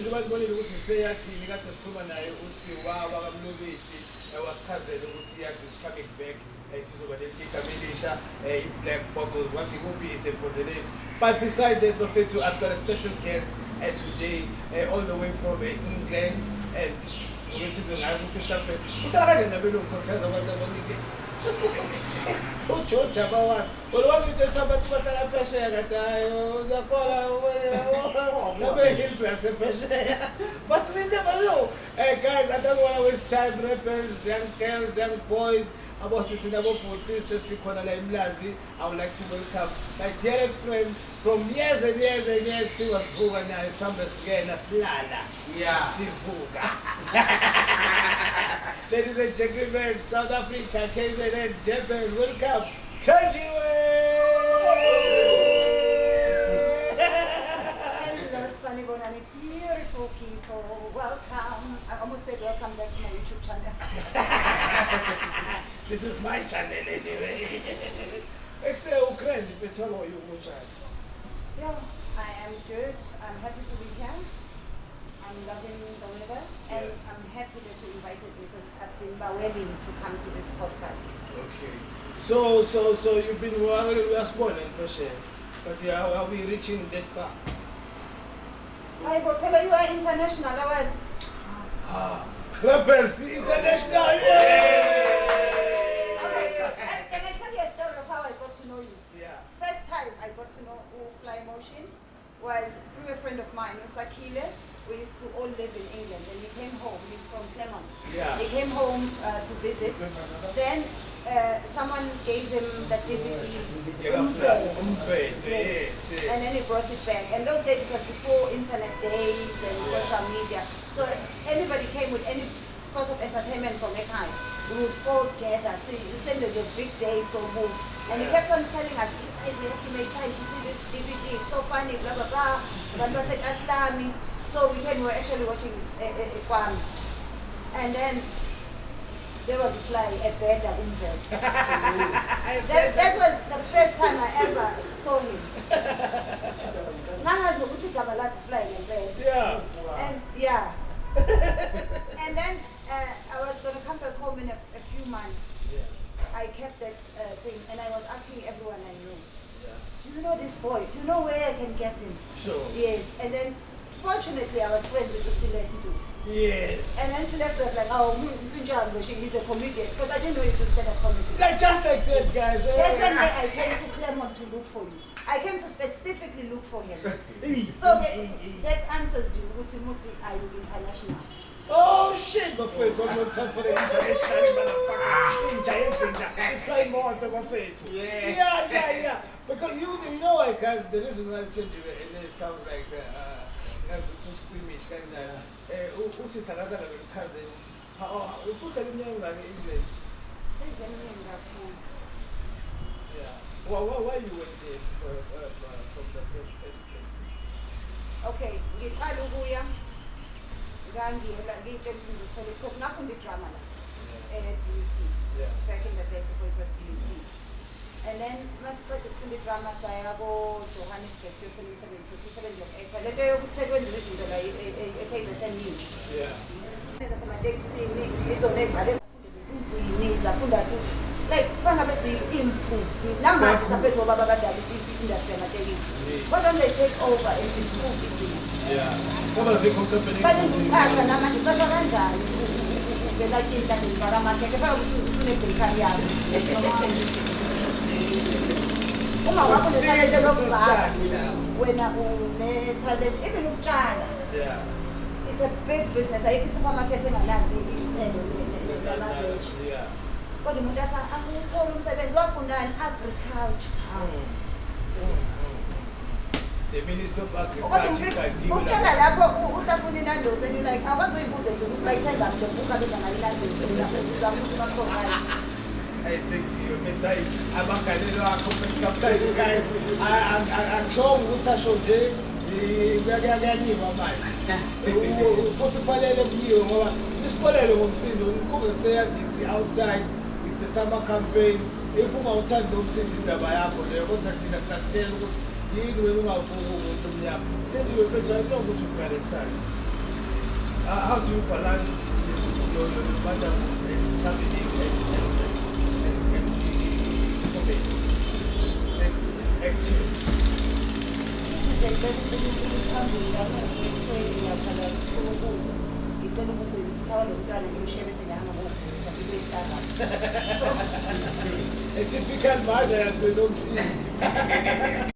mfethu libalibonile ukuthi seyadini kade sikhuluma naye usiwa bakamlobethi wasichazela ukuthi iyadi is coming back sizoba negama elisha i-Black Bubble wathi kuphi isephodeleni. But beside this mfethu, I've got a special guest today all the way from England and siyesizwe ngayo ukuthi mhlawumbe uhlala kanjani nabelungu khoseza abantu abaningi uJoe Jabawan olwazi ukuthi abantu bahlala phesheya kade hayo yakhola ngabe Hillbras phesheya but we never know. Guys, I don't want to waste time. Rappers, young girls, young boys, abosisi nabobhuti sesikhona la eMlazi. I would like to welcome my dearest friend from years and years and years. Siwavuka naye sambe sigena silala sivuka. Ladies and gentlemen, South Africa, KZN, Durban, welcome Thanjiwe. Hello, Sanibonani, beautiful people. Welcome. I almost said welcome back to my YouTube channel. This is my channel anyway. Say Ukraine, but how are you, Muchai? Yeah, I am good. I'm happy to be here. I'm loving the weather, and I'm happy that you invited me because I've been willing to come to this podcast. Okay. So you've been we are small in Persia, but are we reaching that far? Hi, Bopela, you are international. I was. Rappers international. Okay, can I tell you a story of how I got to know you? Yeah. First time I got to know Fly Motion was through a friend of mine, Sakile. We used to all live in England, and he came home. He's from Clermont. Yeah. He came home to visit. Then someone gave him the DVD. Yes. And then he brought it back. And those days it was before internet days and social media. So if anybody came with any sort of entertainment from Ekai, we would all gather. See, you said that your big day, so move. And he kept on telling us, guys, we have to make time to see this DVD. It's so funny, blah, blah, blah. So we were actually watching it, and then there was a fly, a bird that in bed. That was the first time I ever saw him. Now I was fly in bed. Yeah. And yeah. And then I was going to come back home in a few months. Yeah. I kept that thing, and I was asking everyone I knew, Yeah. do you know this boy? Do you know where I can get him? Sure. Yes. And then fortunately, I was friends with Celeste too. Yes. And then Celeste was like, oh, he's a comedian. Because I didn't know he was stand-up comedy. Like just like that, guys. That's when I came to Clermont to look for you. I came to specifically look for him. So that answers you. Muti, are you international? Oh shit, my friend, got no time for the international motherfucker. You fly more than my face. Yeah. Because you know why, guys, the reason why I tell you, and it sounds like too squeamish, kind of. Usisa kaza la ngithaze. Usuka iminyaka ngake England. Yeah. Why you went there from the first place? Okay, ngiqala ukuya ngangiyela ngiyitshela ngithole because ngafunda idrama la DUT back in the day before it was DUT. And then masiqeda ukufunda idrama saya ko Johannesburg siyofuna umsebenzi of lento yokuthi sekwenziwa izinto la eKZN yini. Zasematekisini izona ey'qale zafunda like kufanele ngabe improve namanje saphethe obaba abadala i-industry yamatekisi. Why don't they take over and improve izinto? Yeah. Kama ziko company. Baziqasha namanje qasha kanjani? Uvela kinta ngifaka amakeke faka usune-bakery yakho. Uma wakho ne-talent lokubhaka wena une-talent even ukutshala. Yeah. It's a big business. Ayikho i-supermarket enganazi iy'thelo namaveji. Yeah. Kodwa umuntu athi anguthola umsebenzi wafundani agriculture. The Minister of Agriculture. Utshala lapho uhlafuna inandosi and you're like awukazoyibuza nje ukuthi bayithenga nje buka beza ngayo inandosi lapho uzama ukuthi bakhona. I think you better abagalelo akho kaptani guys. Angisho ukuthi asho nje kuyakuyanyiwa manje. Futhi kufanele kuyiwe ngoba isikolelo ngomsindo inkqubo seyagithi outside. It's a summer campaign. If ungawuthandi umsindo indaba yakho leyo kodwa thina sakutshela ukuthi yini wena ungavuki umuntu omnyama. Thenjiwe mfethu ayilonga ukuthi ufika lesana. how do you balance your motherhood and traveling and acting? A typical mother, as they don't see.